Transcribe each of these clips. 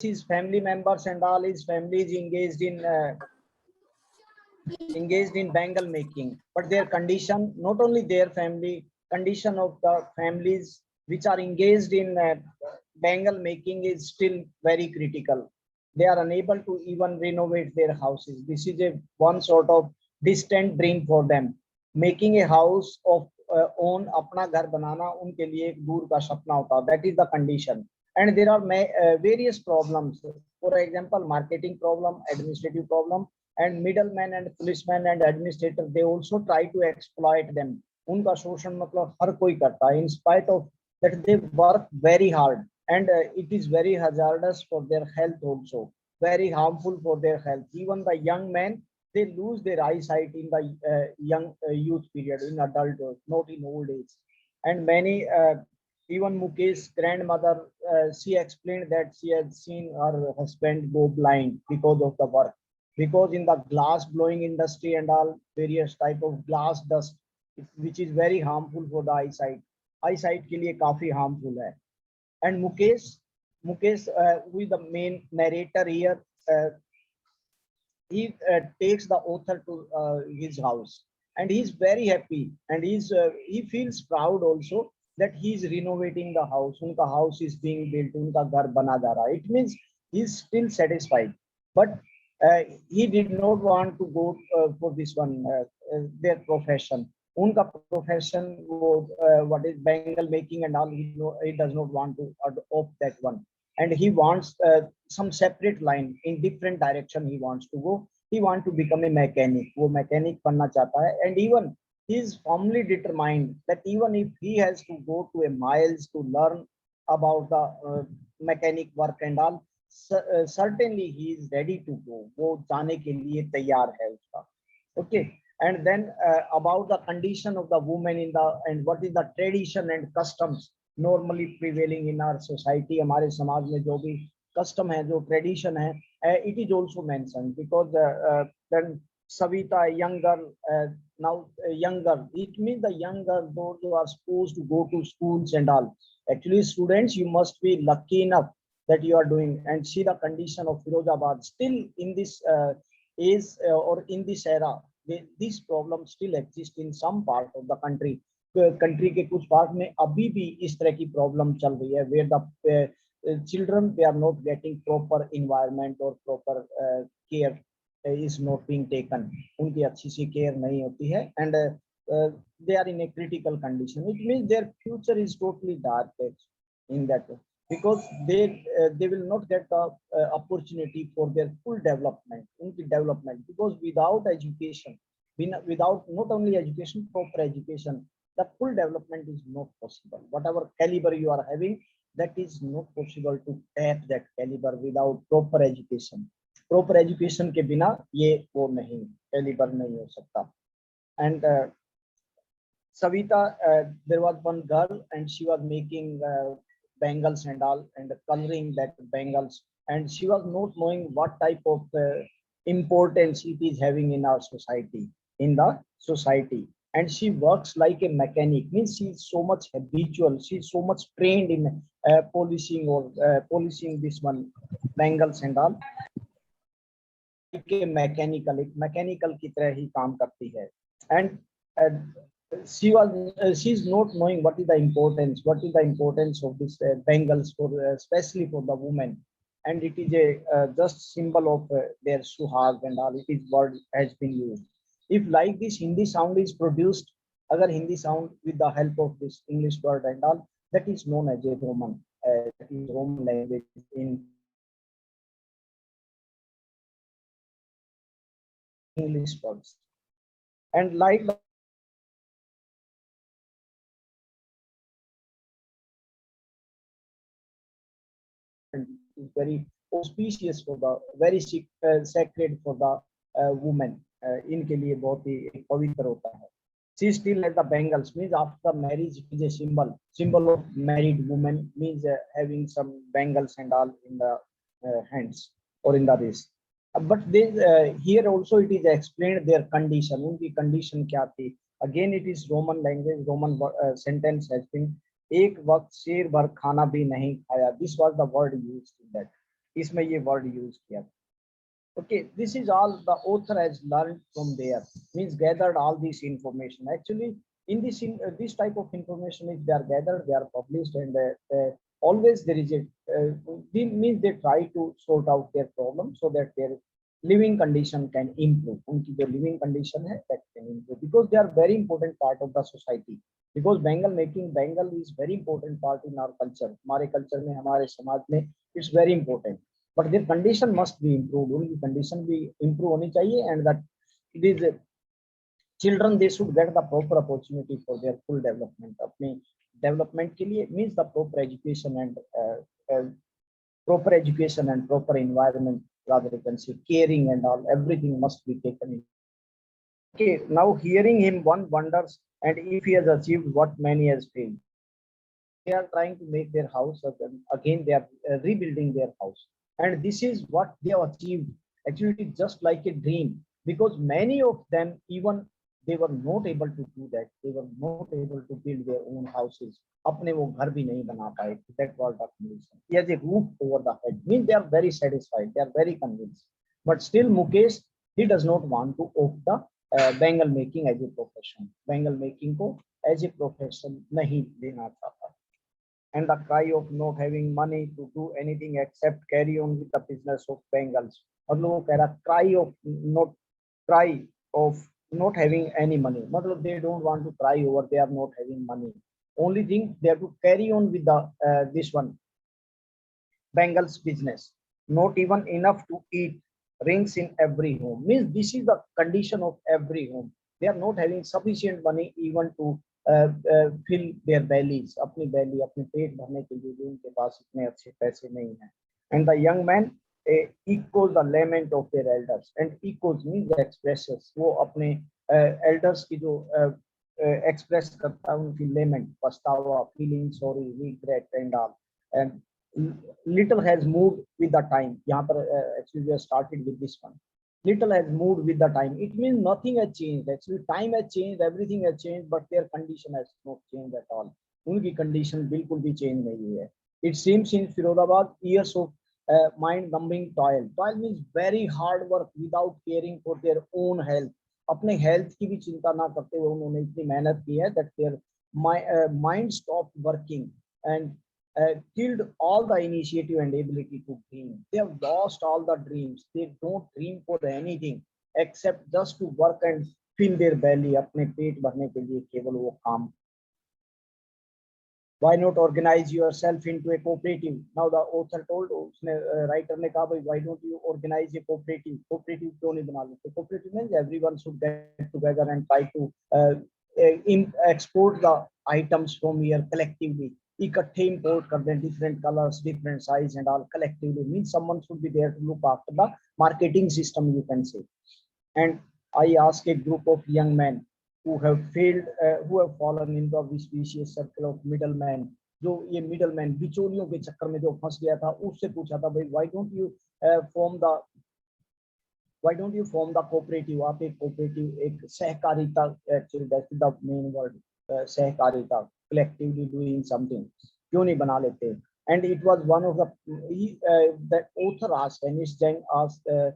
his family members and all his family is engaged in bangle making, but their condition, not only their family, condition of the families which are engaged in bangle making is still very critical. They are unable to even renovate their houses. This is a one sort of distant dream for them. Making a house of own, अपना घर बनाना उनके लिए एक दूर का सपना होता है. That is the condition. And there are various problems. For example, marketing problem, administrative problem, and middlemen and policemen and administrators, they also try to exploit them. उनका शोषण मतलब हर कोई करता है. In spite of that, they work very hard, and it is very hazardous for their health also, very harmful for their health. Even the young men, they lose their eyesight in the young youth period, in adulthood, not in old age. And many even Mukesh's grandmother, she explained that she had seen her husband go blind because of the work, because in the glass blowing industry and all, various type of glass dust, which is very harmful for the eyesight के लिए काफी harmful है. And Mukesh, who is the main narrator here, he takes the author to his house, and he's very happy, and he feels proud also that he's renovating the house. Unka house is being built, unka ghar bana ja raha. It means he's still satisfied, but he did not want to go for this one, their profession. Unka profession was what is bangle making and all. He does not want to opt that one, and he wants some separate line in different direction. He wants to go. He want to become a mechanic. वो mechanic बनना चाहता है, and even he is firmly determined that even if he has to go to a miles to learn about the mechanic work and all, certainly he is ready to go. वो जाने के लिए तैयार है उसका. Okay. And then about the condition of the woman in the, and what is the tradition and customs normally prevailing in our society. हमारे समाज में जो भी custom है, जो tradition है, it is also mentioned, because then Savita, young girl, now young girl, it means the young girl, those who are supposed to go to schools and all. Actually, students, you must be lucky enough that you are doing, and see the condition of Firozabad still in this age or in this era. This problem still exists in some part of the country. Country के कुछ part में अभी भी इस तरह की problem चल रही है, where the children, they are not getting proper environment or proper care is not being taken. उनकी अच्छी सी care नहीं होती है, and they are in a critical condition. It means their future is totally dark in that way, because they will not get the opportunity for their full development, because without education, without not only education, proper education, the full development is not possible. Whatever caliber you are having, that is not possible to tap that caliber without proper education. Proper education के बिना ये वो नहीं, caliber नहीं हो सकता. And Savita, there was one girl, and she was making bangles and all, and coloring that bangles, and she was not knowing what type of importance it is having in our society, and she works like a mechanic. Means she's so much habitual, she's so much trained in polishing or polishing this one bangles and all, like a mechanical की तरह ही काम करती है. And she's not knowing what is the importance of this bangles for especially for the women, and it is a just symbol of their suhag and all. It is word has been used. If like this Hindi sound is produced, agar Hindi sound with the help of this English word and all, that is known as a Roman, that is Roman language in English words. And like is very auspicious for the, very sacred for the woman. इनके लिए बहुत ही पवित्र होता है. She still has the bangles, means after marriage it is a symbol of married woman, means having some bangles and all in the hands or in the wrist. But here also it is explained their condition. उनकी condition क्या थी? Again it is Roman language, Roman sentence has been, एक वक्त शेर भर खाना भी नहीं खाया. This was the word used in that. इसमें ये वर्ड यूज किया। Okay, this is all the author has learned from there, means gathered all this information. Actually, in this type of information, if they are gathered, they are published, and always there is a they means they try to sort out their problem so that their living condition can improve. उनकी जो living condition है that can improve, because they are very important part of the society. Because bangle making, bangle is very important part in our culture. हमारे culture में, हमारे समाज में it's very important. But their condition must be improved. उनकी condition भी improve होनी चाहिए, and that these children, they should get the proper opportunity for their full development. अपने development के लिए means the proper education and proper environment, rather you can say caring and all, everything must be taken in. Okay, now hearing him, one wonders, and if he has achieved what many has failed. They are trying to make their house again, they are rebuilding their house, and this is what they have achieved. Actually, it is just like a dream, because many of them, even they were not able to do that. They were not able to build their own houses. अपने वो घर भी नहीं बना पाए. That was the condition. He has a roof over the head. Means they are very satisfied. They are very convinced. But still, Mukesh, he does not want to opt the bangle making as a profession. Bangle making को as a profession नहीं लेना चाहता. And the cry of not having money to do anything except carry on with the business of bangles. मतलब वो कह रहा cry of not having any money. मतलब they don't want to cry over they are not having money. Only thing they have to carry on with the this one bangles business. Not even enough to eat. Rings in every home. Means this is the condition of every home. They are not having sufficient money even to fill their bellies. अपनी belly, अपने पेट भरने के लिए भी उनके पास इतने अच्छे पैसे नहीं हैं. And the young man echoes the lament of their elders. And echoes means expresses. वो अपने elders की जो express करता है उनकी lament, पछतावा, feeling sorry, regret and all. And little has moved with the time. यहाँ पर actually we have started with this one. Little has moved with the time. It means nothing has changed. Actually, time has changed, everything has changed, but their condition has not changed at all. उनकी condition बिल्कुल भी change नहीं हुई है. It seems in Firozabad, years of mind-numbing toil. Toil means very hard work without caring for their own health. अपने health की भी चिंता ना करते हुए उन्होंने इतनी मेहनत की है that their mind stopped working and killed all the initiative and ability to dream. They have lost all the dreams. They don't dream for anything except just to work and fill their belly. अपने पेट भरने के लिए केवल वो काम. Why not organize yourself into a cooperative? Now the author told, writer ने कहा भाई, why don't you organize a cooperative? Cooperative क्यों नहीं बना लेते? Cooperative means everyone should get together and try to export the items from here collectively. इकट्ठे import कर दें, different colors, different size and all collectively. Means someone should be there to look after the marketing system, you can say. And I ask a group of young men who have failed, who have fallen into a vicious circle of middlemen. जो ये middlemen बिचौलियों के चक्कर में जो फंस गया था, उससे पूछा था भाई, why don't you form the cooperative? आप एक cooperative, एक सहकारिता, actually that's the main word, सहकारिता, collectively doing something, क्यों नहीं बना लेते? And it was one of the author asked, Anish Jain asked a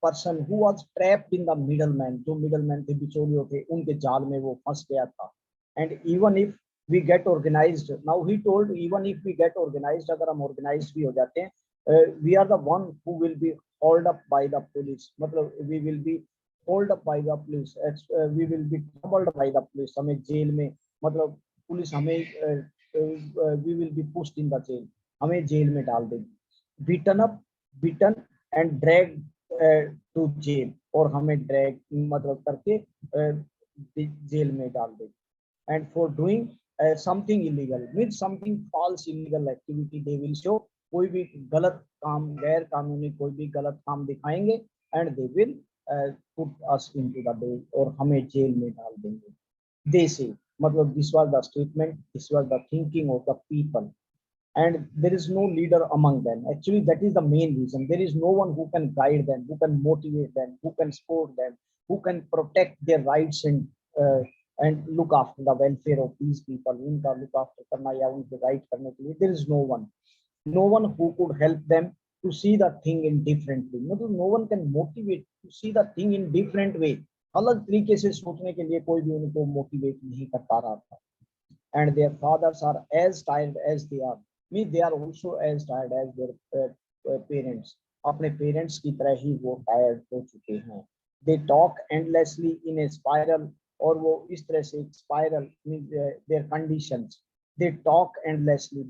person who was trapped in the middleman, जो middleman थे, बिचौलियों थे, उनके जाल में वो फंस गया था. And even if we get organized, now he told, even if we get organized, अगर हम organized भी हो जाते हैं, we are the one who will be hauled up by the police. मतलब we will be hauled up by the police. We will be troubled by the police. हमें jail में, मतलब पुलिस हमें we will be pushed in the jail. हमें jail में डाल देगी. Beaten and dragged to jail, और हमें drag मतलब करके जेल में डाल देगी. And for doing something illegal, means something false illegal activity, they will show. कोई भी गलत काम, गैर कानूनी कोई भी गलत काम दिखाएंगे, and they will put us into the jail, और हमें जेल में डाल देंगे. They say, मतलब this was the statement, this was the thinking of the people. And there is no leader among them. Actually, that is the main reason. There is no one who can guide them, who can motivate them, who can support them, who can protect their rights and look after the welfare of these people. उनका look after करना या उनके right करने के लिए, there is no one. no one who could help them to see the thing in differently. मतलब no one can motivate to see the thing in different way. अलग तरीके से सोचने के लिए कोई भी उनको मोटिवेट नहीं कर पा रहा था. And their fathers are as tired as they are. Means they are also as tired as their parents. अपने parents की तरह ही वो tired हो चुके हैं. They talk endlessly in a spiral, और वो इस तरह से spiral means their conditions. They talk endlessly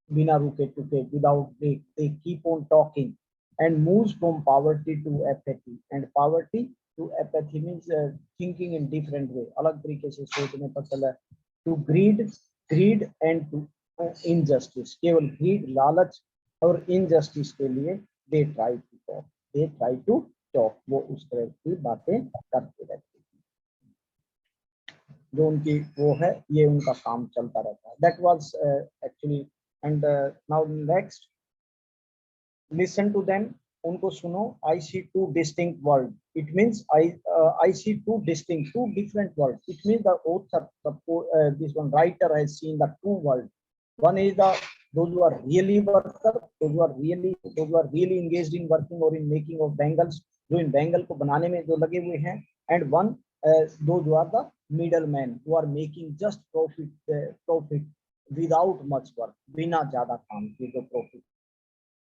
बिना रुके टुके, without break. They keep on talking and moves from poverty to apathy. And poverty to apathy means thinking in different way. अलग तरीके से सोचने पर चला. To greed and to injustice. केवल greed, लालच और injustice के लिए they try to talk. वो उस तरह की बातें करते रहते हैं. जो उनकी वो है, ये उनका काम चलता रहता है. That was actually. And now next, listen to them. उनको सुनो. I see two distinct world. It means I see two different worlds. It means the author, this one writer has seen the two world. One is the those who are really worker, those who are really engaged in working or in making of bangles, जो इन bangle को बनाने में जो लगे हुए हैं. And one those who are the middlemen who are making just profit without much work. बिना ज्यादा काम किए जो profit.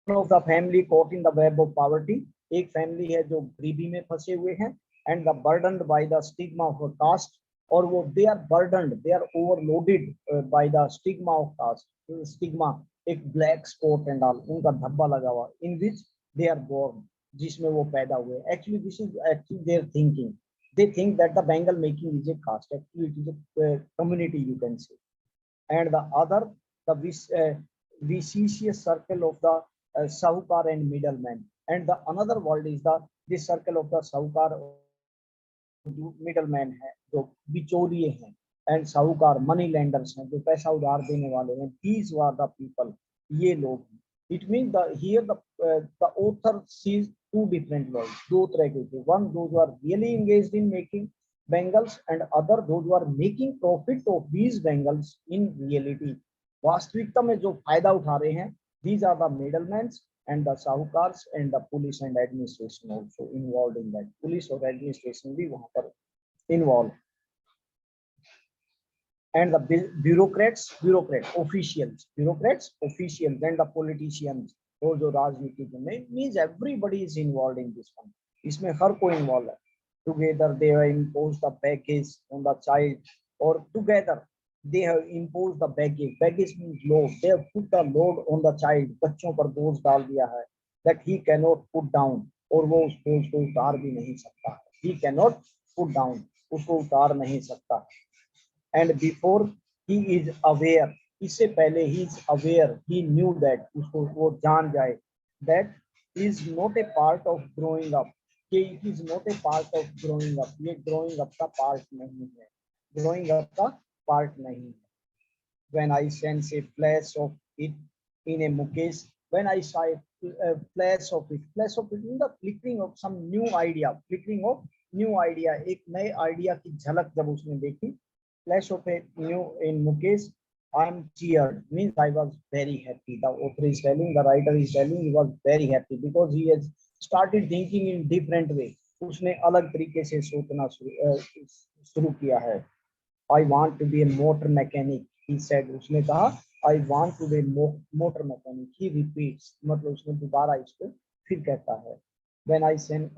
Of the family caught in the web of poverty. एक फैमिली है जो गरीबी में फंसे हुए हैं. And the burdened by the stigma of caste, और वो they are overloaded by the stigma of caste. Stigma एक black spot and all, उनका धब्बा लगा हुआ, in which they are born, जिसमें वो पैदा हुए. Actually this is actually their thinking. They think that the bangle making is a caste. Actually it is a community, you can say. And the other, the vicious circle of the Sahukar and middleman. And the another world is the this circle of the Sahukar, middleman है, जो बिचौलिए हैं, and Sahukar money lenders हैं, जो पैसा उधार देने वाले हैं. These were the people. ये लोग. It means here the author sees two different worlds. दो तरह के थे. One those who are really engaged in making bangles, and other those who are making profit of these bangles in reality. वास्तविकता में जो फायदा उठा रहे हैं. These are the middlemen and the sahukars, and the police and administration also involved in that. Police और administration भी वहाँ पर involved. And the bureaucrats, officials, and the politicians, और जो राजनीतिज्ञ में, means everybody is involved in this one. इसमें हर कोई involved है. Together they have imposed the baggage on the child, or together they have imposed the baggage. Baggage means load. They have put the load on the child. बच्चों पर बोझ डाल दिया है, that he cannot put down, और वो उस बोझ को उतार भी नहीं सकता. He cannot put down, उसको उतार नहीं सकता. And before he is aware, इससे पहले he is aware, he knew that, उसको वो जान जाए, that is not a part of growing up. कि it is not a part of growing up. ये growing up का part नहीं है. Growing up का part नहीं है. When I sense a flash of it in a Mukesh, when I saw a flash of it means the flickering of some new idea. एक नए idea की झलक जब उसने देखी. Flash of a new in Mukesh, I am cheered, means I was very happy. The author is telling, the writer is telling, he was very happy because he has started thinking in different way. उसने अलग तरीके से सोचना शुरू किया है. I want to be a motor mechanic, he said. उसने कहा I want to be a motor mechanic. He repeats, मतलब उसने दोबारा इसको फिर कहता है. When I send,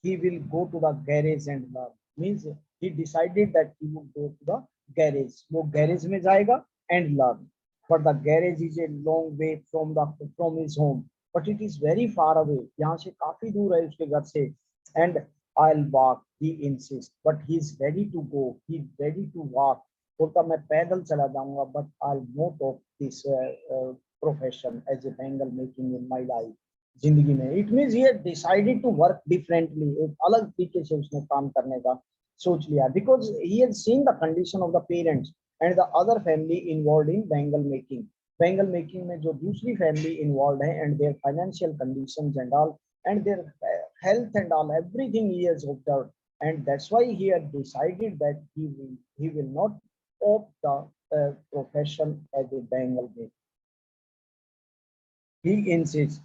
he will go to the garage and learn, means he decided that he would go to the garage. वो garage में जाएगा and learn. But the garage is a long way from his home. But it is very far away. यहाँ से काफी दूर है उसके घर से. And I'll walk, he insists. But he's ready to go. He's ready to walk. बोलता मैं पैदल चला जाऊंगा. But I'll not of this profession as a bangle making in my life. जिंदगी में. It means he had decided to work differently. एक अलग तरीके से उसने काम करने का सोच लिया, because he had seen the condition of the parents and the other family involved in bangle making. Bangle making में जो दूसरी family involved है, and their financial conditions and all, and their health and all, everything he has observed, and that's why he had decided that he will not opt the profession as a bangle maker. He insists,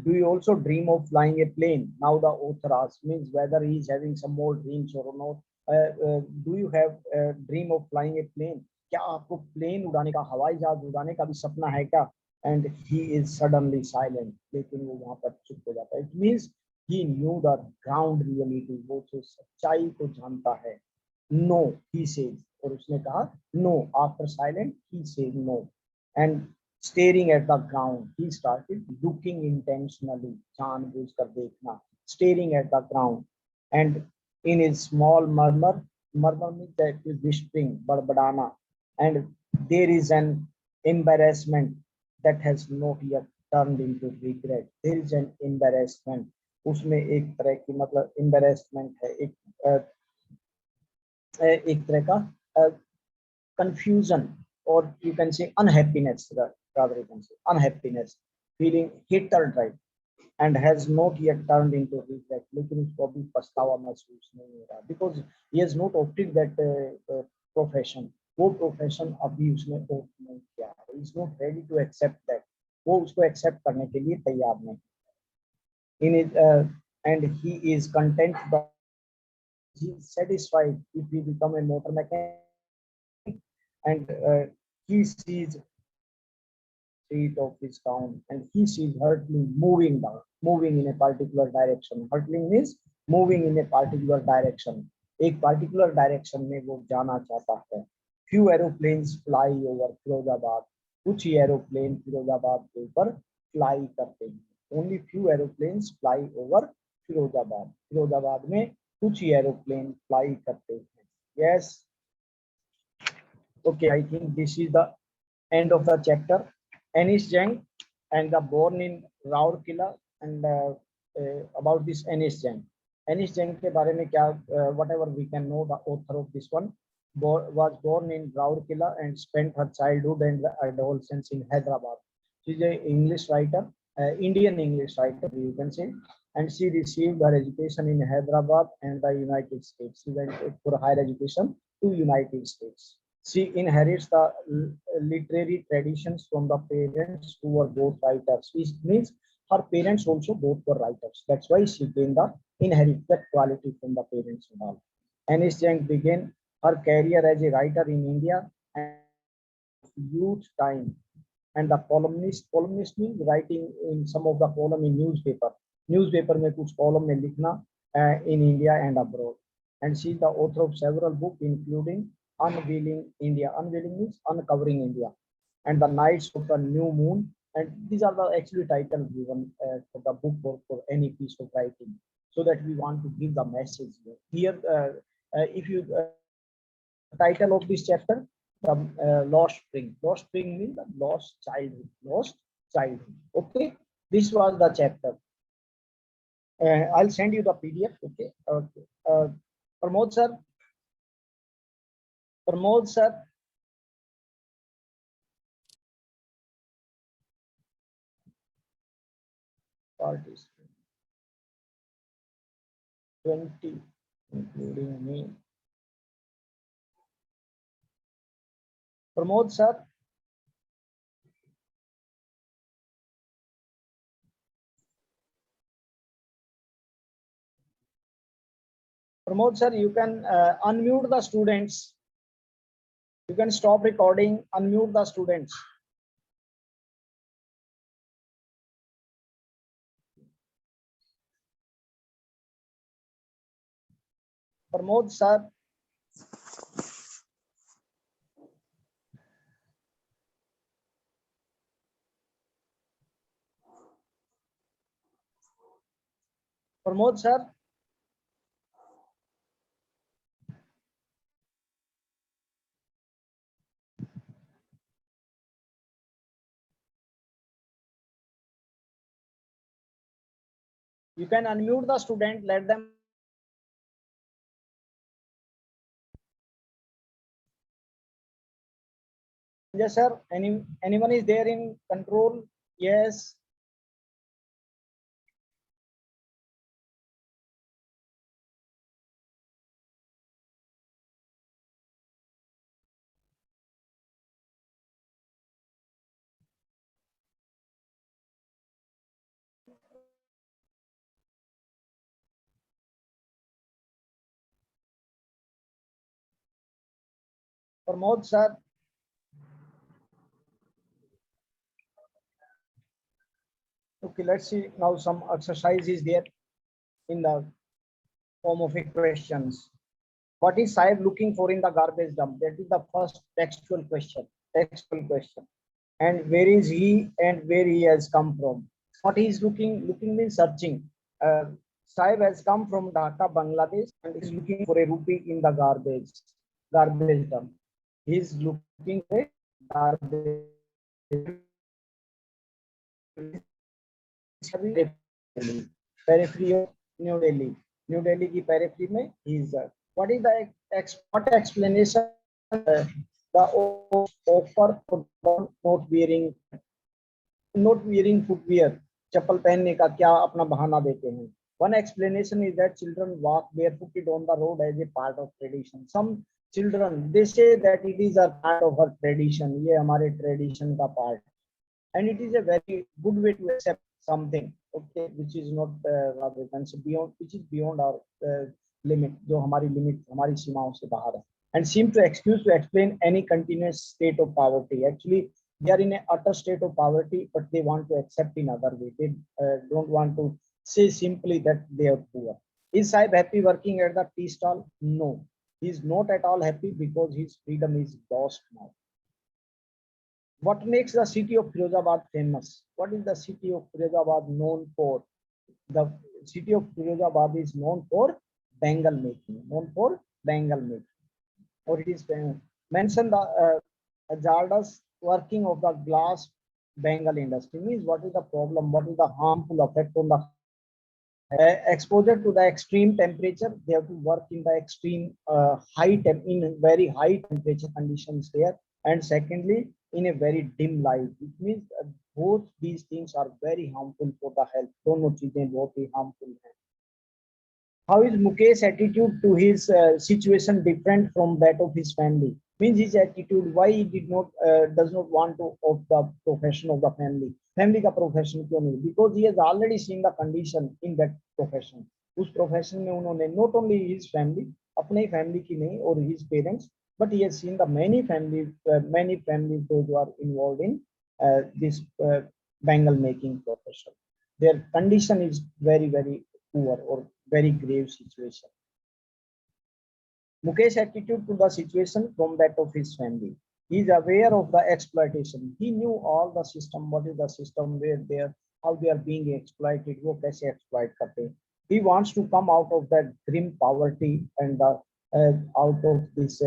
do you also dream of flying a plane? Now the author asks, means whether he is having some more dreams or not. Do you have a dream of flying a plane? क्या आपको plane उड़ाने का, हवाई जहाज उड़ाने का भी सपना है क्या? And he is suddenly silent. लेकिन वो वहां पर चुप हो जाता है. It means he knew the ground reality. वो तो सच्चाई को जानता है. No, he says. और उसने कहा no. After silent, he said no. And staring at the ground, he started looking intentionally, जानबूझकर देखना, staring at the ground, and in his small murmur, murmur means that is whispering, बड़बड़ाना, and there is an embarrassment that has not yet turned into regret. There is an embarrassment. उसमें एक तरह की मतलब embarrassment है, एक तरह का confusion, or you can say unhappiness, rather you can say unhappiness, feeling hatred, right? And has not yet turned into regret. लेकिन उसको अभी पछतावा महसूस नहीं हो रहा, because he has not opted that profession. वो प्रोफेशन अभी उसने opt नहीं किया. He is not ready to accept that. वो उसको accept करने के लिए तैयार नहीं. In it, and he is content that he is satisfied if he become a motor mechanic, and he sees street of his town, and he sees hurtling moving down, moving in a particular direction. Hurtling means moving in a particular direction. एक particular direction में वो जाना चाहता है. Few aeroplanes fly over Firozabad. कुछ ही aeroplane Firozabad के ऊपर fly करते हैं. Only few aeroplanes fly over Firozabad. Firozabad में कुछ ही एरोप्लेन fly करते हैं. Yes. Okay, I think this is the end of the chapter. Anis Jang and the born in Rourkela, and about this Anis Jang. Anis Jang के बारे में क्या, whatever we can know, the author of this one was born in Rourkela and spent her childhood and adolescence in Hyderabad. She is an English writer, Indian English writer, you can say, and she received her education in Hyderabad and the United States. She went for higher education to United States. She inherits the literary traditions from the parents who were both writers. It means her parents also both were writers. That's why she gained the inherit that quality from the parents and all. Anis Jang began her career as a writer in India and youth time. And the columnist means writing in some of the column in newspaper में कुछ column में लिखना in India and abroad. And she is the author of several books including Unveiling India. Unveiling means uncovering India, and the Nights of the New Moon. And these are the actually titles given for the book or for any piece of writing, so that we want to give the message here. If you title of this chapter, the lost spring. Lost spring means the lost childhood. Lost childhood. Okay, this was the chapter. I'll send you the PDF. Okay. Okay. Pramod sir. Pramod sir. Participant 20, including me. Pramod sir. Pramod sir, you can unmute the students. You can stop recording, unmute the students. Pramod sir. Pramod sir. You can unmute the student, let them. Yes, sir. Anyone is there in control? Yes. Pramod sir. Okay, let's see now some exercise is there in the form of a questions. What is Saib looking for in the garbage dump? That is the first textual question. Textual question. And where is he and where he has come from? What he is looking? Looking means searching. Saib has come from Dhaka, Bangladesh, and is looking for a rupee in the garbage dump. He is looking for a garbage. Periphery of New Delhi. New Delhi की periphery में he is. What is the what explanation? The offer for not wearing footwear. चप्पल पहनने का क्या अपना बहाना देते हैं? One explanation is that children walk barefooted on the road as a part of tradition. Some children they say that it is a part of our tradition. ये हमारे tradition का part. And it is a very good way to accept something, okay, which is not beyond, which is beyond our limit, जो हमारी limit, हमारी सीमाओं से बाहर है, and seem to excuse to explain any continuous state of poverty. Actually, they are in a utter state of poverty, but they want to accept in other way. They don't want to say simply that they are poor. Is Saib happy working at the tea stall? No, he is not at all happy because his freedom is lost now. What makes the city of Firozabad famous? What is the city of Firozabad known for? The city of Firozabad is known for bangle making. Known for bangle making. Or it is mentioned the hazardous working of the glass bangle industry. Means what is the problem? What is the harmful effect on the exposure to the extreme temperature? They have to work in the extreme in very high temperature conditions there. And secondly, in a very dim light, which means both these things are very harmful for the health. दोनों चीजें बहुत ही harmful हैं. How is Mukesh's attitude to his situation different from that of his family? Means his attitude, why he does not want to of the profession of the family. Family का profession क्यों नहीं? Because he has already seen the condition in that profession. उस profession में उन्होंने not only his family, अपने family की नहीं, or his parents, but he has seen the many families those who are involved in this bangle making profession. Their condition is very, very poor or very grave situation. Mukesh's attitude to the situation from that of his family. He is aware of the exploitation. He knew all the system, what is the system, where they are, how they are being exploited, वो कैसे exploit करते हैं. He wants to come out of that grim poverty and out of this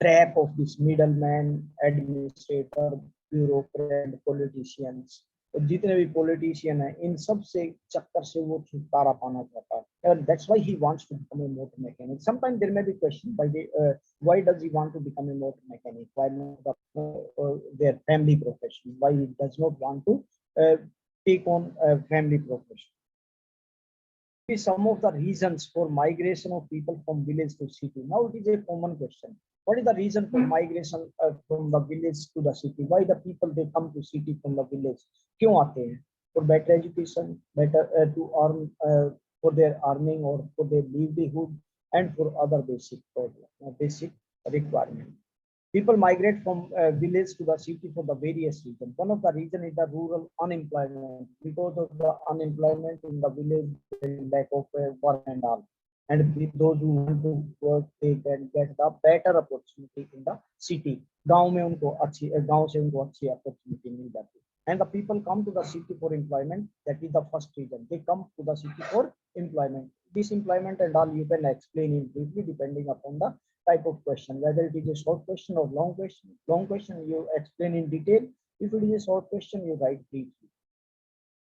trap of this middleman, administrator, bureaucrat, politicians. और जितने भी politician हैं, इन सब से चक्कर से वो छुटकारा पाना चाहता है. And that's why he wants to become a motor mechanic. Sometimes there may be question why does he want to become a motor mechanic? Why not their family profession? Why he does not want to take on a family profession? Some of the reasons for migration of people from village to city. Now it is a common question. What is the reason for migration from the village to the city? Why the people they come to city from the village? क्यों आते हैं? For better education, better to earn for their earning or for their livelihood, and for other basic requirement. People migrate from village to the city for the various reasons. One of the reasons is the rural unemployment. Because of the unemployment in the village, there is lack of work and all. And with those who want to work, they can get the better opportunity in the city. गांव में उनको गांव से उनको अच्छी opportunity मिल जाती है. And the people come to the city for employment. That is the first reason. They come to the city for employment. This employment and all you can explain in briefly depending upon the type of question, whether it is a short question or long question. Long question you explain in detail. If it is a short question, you write briefly.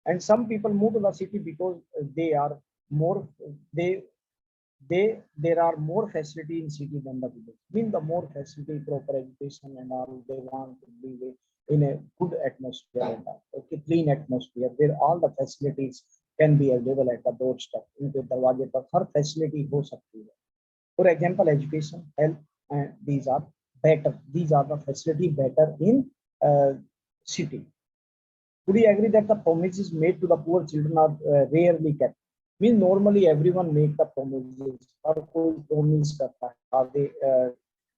And some people move to the city because they are more there are more facility in city than the village. Mean the more facility, proper education and all, they want to live in a good atmosphere and okay, clean atmosphere where all the facilities can be available at the doorstep. उनके दरवाजे पर हर facility हो सकती है. For example, education, health, and these are better. These are the facility better in city. Would you agree that the promises made to the poor children are rarely kept? Means normally everyone make the promises. और कोई promise करता है. Are they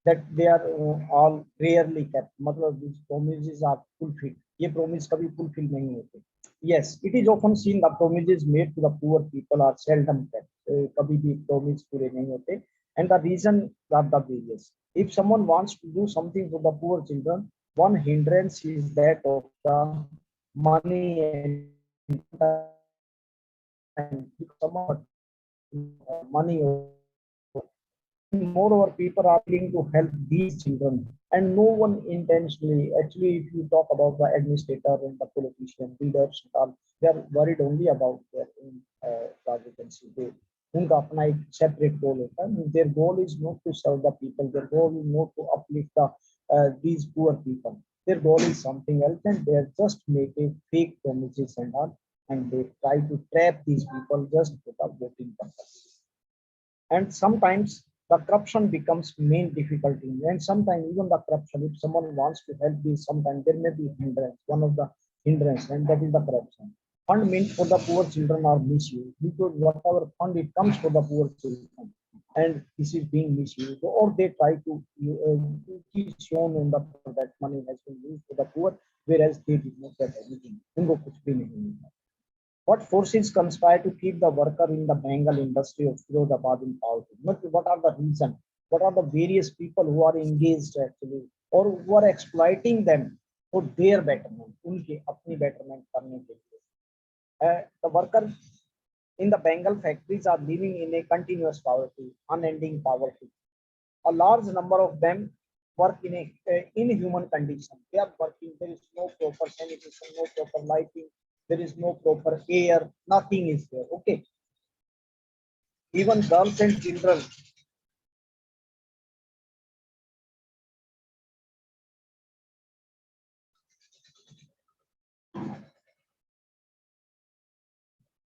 that they are all rarely kept, मतलब these promises are fulfilled, ये promise कभी fulfill नहीं होते. Yes, it is often seen the promises made to the poor people are seldom kept, कभी भी promise पूरे नहीं होते, and the reason are the various. If someone wants to do something for the poor children, one hindrance is that of the money and time, because someone money, moreover people are willing to help these children, and no one intentionally, actually if you talk about the administrator and the politician leaders and all, they are worried only about their own presidency. They उनका अपना एक separate goal होता है. Their goal is not to serve the people, their goal is not to uplift the these poor people. Their goal is something else, and they are just making fake promises and all, and they try to trap these people just for the voting purpose. And sometimes the corruption becomes main difficulty, and sometimes even the corruption, if someone wants to help this, sometimes there may be hindrance, one of the hindrance, and that is the corruption. Fund meant for the poor children are misused, because whatever fund it comes for the poor children, and this is being misused, or they try to keep shown in the that money has been used for the poor, whereas they did not get anything, उनको कुछ भी नहीं मिला. What forces conspire to keep the worker in the Bengal industry of Firozabad in poverty? What are the reasons? What are the various people who are engaged actually, or who are exploiting them for their betterment? उनके अपनी betterment करने के लिए. The workers in the Bengal factories are living in a continuous poverty, unending poverty. A large number of them work in a inhuman condition. They are working. There is no proper sanitation, no proper lighting. There is no proper air. Nothing is there. Okay. Even girls and children.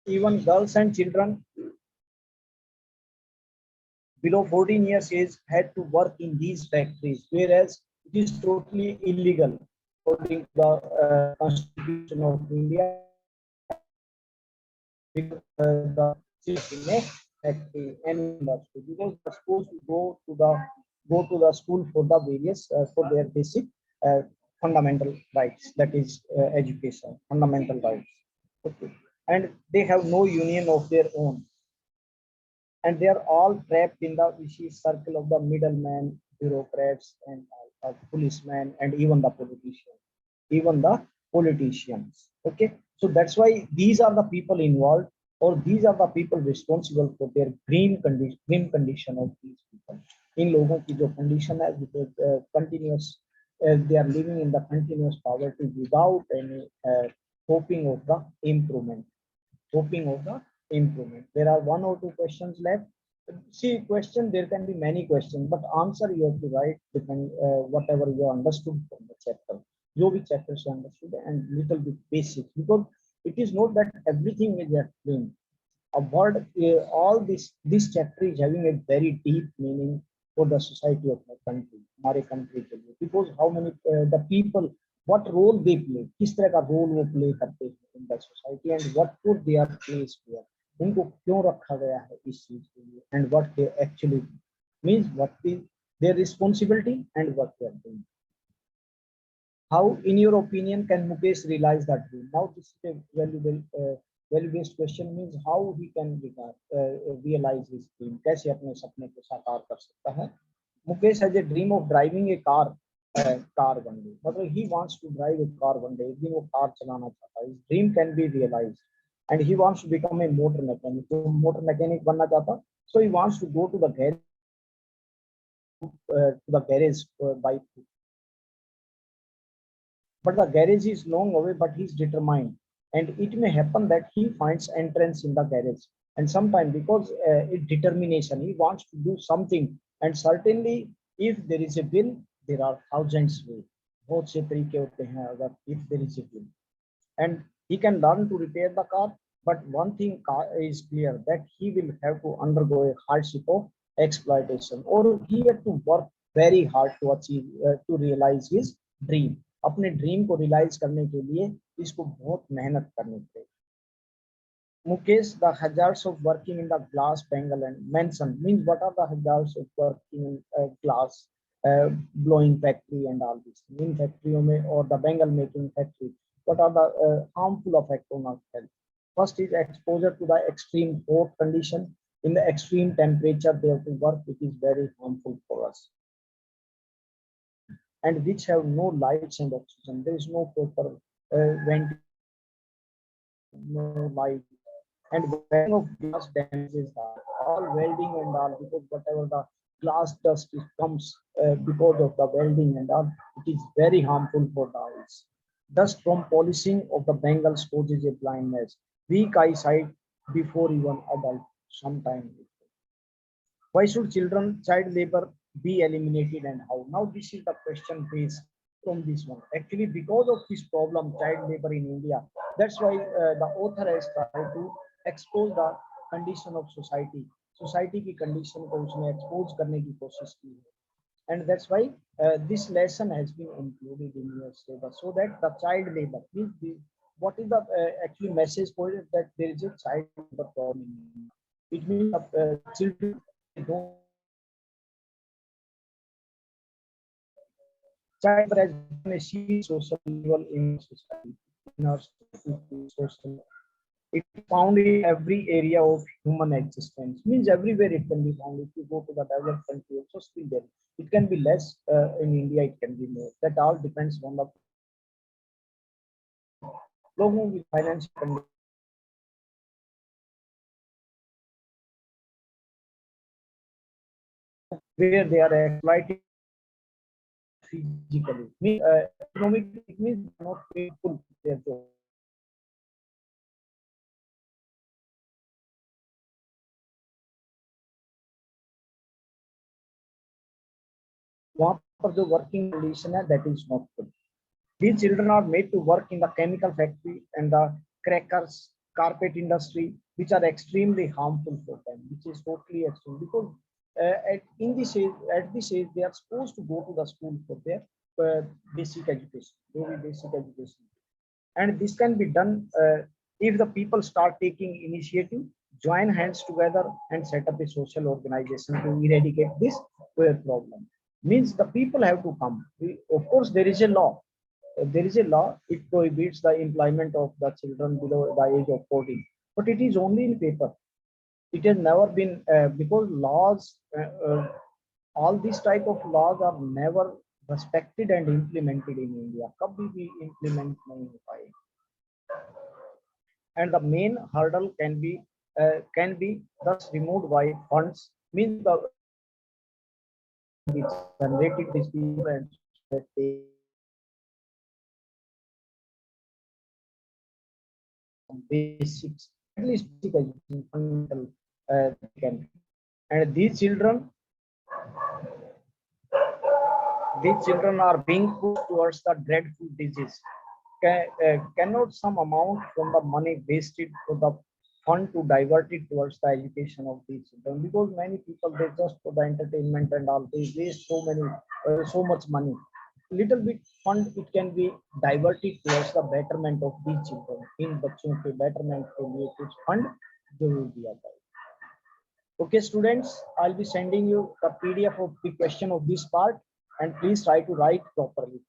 Even girls and children below 14 years age had to work in these factories, whereas it is totally illegal according to the Constitution of India. The factory and industry, because they're supposed to go to the school for the various for their basic uh, fundamental rights, that is education, fundamental rights. Okay, and they have no union of their own, and they are all trapped in the vicious circle of the middlemen, bureaucrats, and policemen, and even the politicians. Even the politicians. Okay, so that's why these are the people involved, or these are the people responsible for their grim condition of these people. In लोगों की जो condition है, because continuous, they are living in the continuous poverty without any hoping of the improvement. Hoping of the improvement. There are one or two questions left. See, question, there can be many questions, but answer you have to write depend whatever you understood from the chapter. जो भी chapter से understood and little bit basic, because it is not that everything is explained. A word, all this chapter is having a very deep meaning for the society of my country, हमारे country के लिए, because how many the people, what role they play, किस तरह का role वो play करते हैं in the society, and what would they are placed there, उनको क्यों रखा गया है इस चीज के लिए, and what they actually do. Means what is their responsibility and what they are doing. How, in your opinion, can Mukesh realize that dream? Now, this is a value-based question. Means how he can realize his dream. कैसे अपने सपने को साकार कर सकता है? Mukesh has a dream of driving a car one day. मतलब he wants to drive a car one day. एक दिन वो कार चलाना चाहता है. His dream can be realized, and he wants to become a motor mechanic. तो motor mechanic बनना चाहता. So he wants to go to the garage by foot. But the garage is long away, but he's determined, and it may happen that he finds entrance in the garage. And sometimes, because it's determination, he wants to do something, and certainly if there is a will, there are thousands ways. बहुत से तरीके होते हैं अगर if there is a will, and he can learn to repair the car. But one thing is clear, that he will have to undergo a hardship of exploitation, or he had to work very hard to achieve to realize his dream. अपने dream को realise करने के लिए इसको बहुत मेहनत करनी पड़ेगी. Mukesh, the hazards of working in the glass Bengal and mention, means what are the hazards of working in glass? blowing factory and all this. In factory or the Bengal making factory, what are the harmful effect on our health? First is exposure to the extreme hot condition. In the extreme temperature they have to work, it is very harmful for us. And which have no lights and oxygen. There is no proper vent, no light. And welding of glass damages all welding and all, because whatever the glass dust comes because of the welding and all, it is very harmful for the eyes. Dust from polishing of the bangles causes a blindness, weak eyesight before even adult sometime. Why should child labor be eliminated and how? Now this is the question based from this one. Actually, because of this problem, child labor in India, that's why the author has tried to expose the condition of society. Society की condition को उसने expose करने की कोशिश की है. And that's why this lesson has been included in your syllabus, so that the child labor means what is the actually message for it, that there is a child labor problem in India. It means children don't. Child labor has become a serious social evil in society. In our social, it is found in every area of human existence. Means everywhere it can be found. If you go to the developed country, also still there. It can be less in India. It can be more. That all depends on the लोगों की financial condition, where they are exploited physically. Means economic, it means not faithful to their job. वहाँ पर जो working condition है, that is not good. These children are made to work in the chemical factory and the crackers, carpet industry, which are extremely harmful for them, which is totally extreme. Because at this age, they are supposed to go to the school for their basic education, very basic education. And this can be done if the people start taking initiative, join hands together, and set up a social organization to eradicate this problem. Means the people have to come. Of course, there is a law. There is a law, it prohibits the employment of the children below the age of 14, but it is only in paper. It has never been because laws, all these type of laws are never respected and implemented in India. कभी भी implement नहीं हो पाए. And the main hurdle can be thus removed by funds. Means the which generated these people and that they basics, at least basic education, fundamental can. And these children are being pushed towards the dreadful disease. Cannot some amount from the money wasted for the fund to divert it towards the education of these children? Because many people, they just for the entertainment and all, they waste so much money. Little bit fund, it can be diverted towards the betterment of these children. इन बच्चों के betterment के लिए कुछ fund जरूर दिया जाए. Okay, students, I'll be sending you the PDF of the question of this part, and please try to write properly.